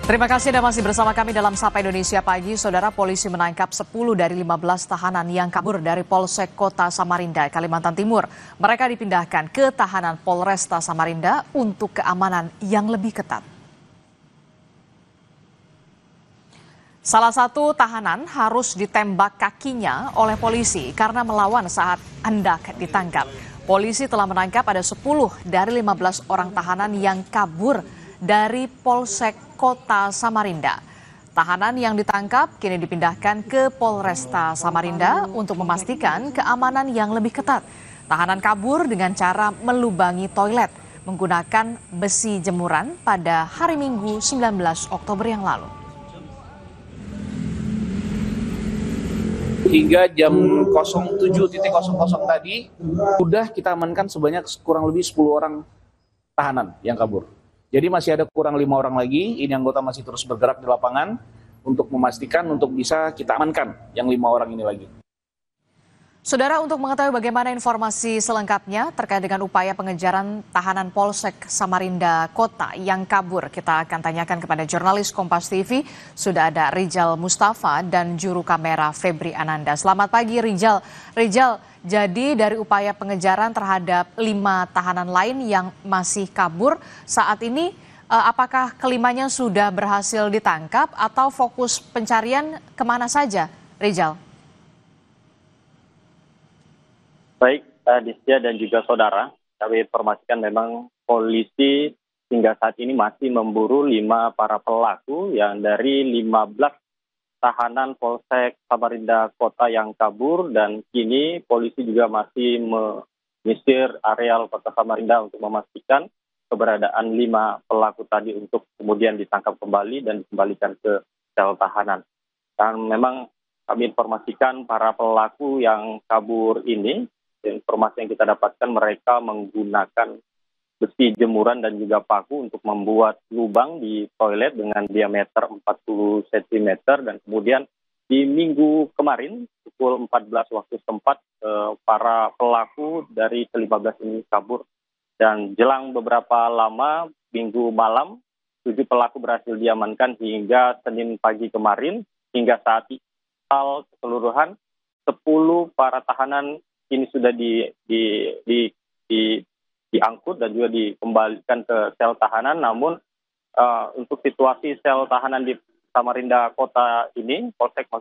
Terima kasih Anda masih bersama kami dalam Sapa Indonesia Pagi. Saudara, polisi menangkap 10 dari 15 tahanan yang kabur dari Polsek Kota Samarinda, Kalimantan Timur. Mereka dipindahkan ke tahanan Polresta Samarinda untuk keamanan yang lebih ketat. Salah satu tahanan harus ditembak kakinya oleh polisi karena melawan saat hendak ditangkap. Polisi telah menangkap ada 10 dari 15 orang tahanan yang kabur dari Polsek Kota Samarinda. Tahanan yang ditangkap kini dipindahkan ke Polresta Samarinda untuk memastikan keamanan yang lebih ketat. Tahanan kabur dengan cara melubangi toilet menggunakan besi jemuran pada hari Minggu 19 Oktober yang lalu. Hingga jam 07.00 tadi, sudah kita amankan sebanyak kurang lebih 10 orang tahanan yang kabur. Jadi masih ada kurang 5 orang lagi, ini anggota masih terus bergerak di lapangan untuk memastikan untuk bisa kita amankan yang 5 orang ini lagi. Saudara, untuk mengetahui bagaimana informasi selengkapnya terkait dengan upaya pengejaran tahanan Polsek Samarinda Kota yang kabur, kita akan tanyakan kepada jurnalis Kompas TV. Sudah ada Rijal Mustafa dan juru kamera Febri Ananda. Selamat pagi Rijal. Rijal, jadi dari upaya pengejaran terhadap 5 tahanan lain yang masih kabur saat ini, apakah kelimanya sudah berhasil ditangkap atau fokus pencarian kemana saja, Rijal? Baik, Distia dan juga saudara, kami informasikan memang polisi hingga saat ini masih memburu 5 para pelaku yang dari 15 tahanan Polsek Samarinda Kota yang kabur, dan kini polisi juga masih menyisir areal Kota Samarinda untuk memastikan keberadaan 5 pelaku tadi untuk kemudian ditangkap kembali dan dikembalikan ke sel tahanan. Dan memang kami informasikan para pelaku yang kabur ini, informasi yang kita dapatkan mereka menggunakan besi jemuran dan juga paku untuk membuat lubang di toilet dengan diameter 40 cm, dan kemudian di minggu kemarin pukul 14 waktu setempat para pelaku dari ke-15 ini kabur, dan jelang beberapa lama minggu malam 7 pelaku berhasil diamankan hingga Senin pagi kemarin. Hingga saat ini keseluruhan 10 para tahanan ini sudah diangkut dan juga dikembalikan ke sel tahanan. Namun untuk situasi sel tahanan di Samarinda Kota ini, Polsek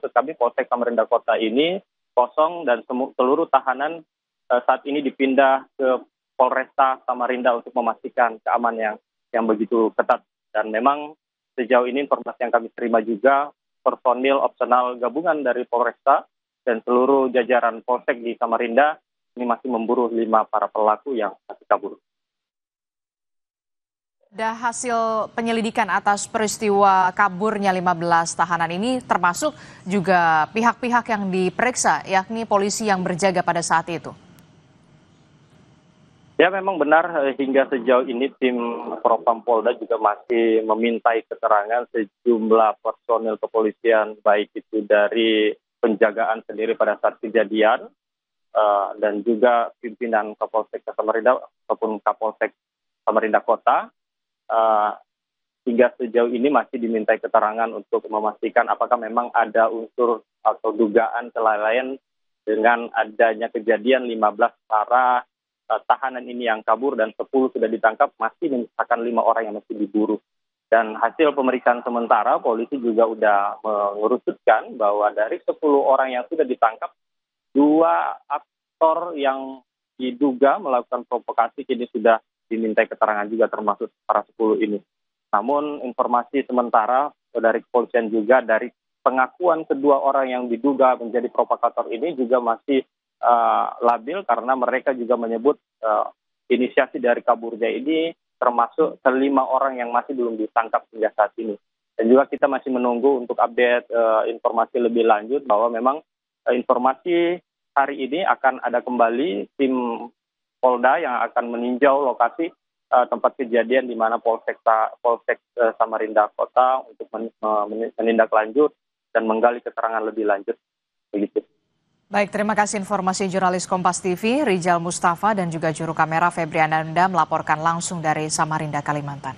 Samarinda Kota ini kosong, dan seluruh tahanan saat ini dipindah ke Polresta Samarinda untuk memastikan keamanan yang begitu ketat. Dan memang sejauh ini informasi yang kami terima juga, personil opsional gabungan dari Polresta dan seluruh jajaran Polsek di Samarinda ini masih memburu 5 para pelaku yang masih kabur. Ada hasil penyelidikan atas peristiwa kaburnya 15 tahanan ini, termasuk juga pihak-pihak yang diperiksa, yakni polisi yang berjaga pada saat itu. Ya, memang benar, hingga sejauh ini tim Propam Polda juga masih memintai keterangan sejumlah personil kepolisian, baik itu dari penjagaan sendiri pada saat kejadian dan juga pimpinan Kapolsek Samarinda ataupun Kapolsek Samarinda Kota. Hingga sejauh ini masih dimintai keterangan untuk memastikan apakah memang ada unsur atau dugaan kelalaian dengan adanya kejadian 15 para tahanan ini yang kabur dan 10 sudah ditangkap, masih menyisakan 5 orang yang masih diburu. Dan hasil pemeriksaan sementara, polisi juga sudah mengerucutkan bahwa dari 10 orang yang sudah ditangkap, 2 aktor yang diduga melakukan provokasi kini sudah dimintai keterangan juga, termasuk para 10 ini. Namun informasi sementara dari kepolisian juga, dari pengakuan kedua orang yang diduga menjadi provokator ini juga masih labil, karena mereka juga menyebut inisiasi dari kaburnya ini termasuk 5 orang yang masih belum ditangkap hingga saat ini. Dan juga kita masih menunggu untuk update informasi lebih lanjut bahwa memang informasi hari ini akan ada kembali tim Polda yang akan meninjau lokasi tempat kejadian di mana Polsek Samarinda Kota untuk menindaklanjut dan menggali keterangan lebih lanjut. Begitu. Baik, terima kasih informasi jurnalis Kompas TV, Rijal Mustafa dan juga juru kamera Febri Ananda melaporkan langsung dari Samarinda, Kalimantan.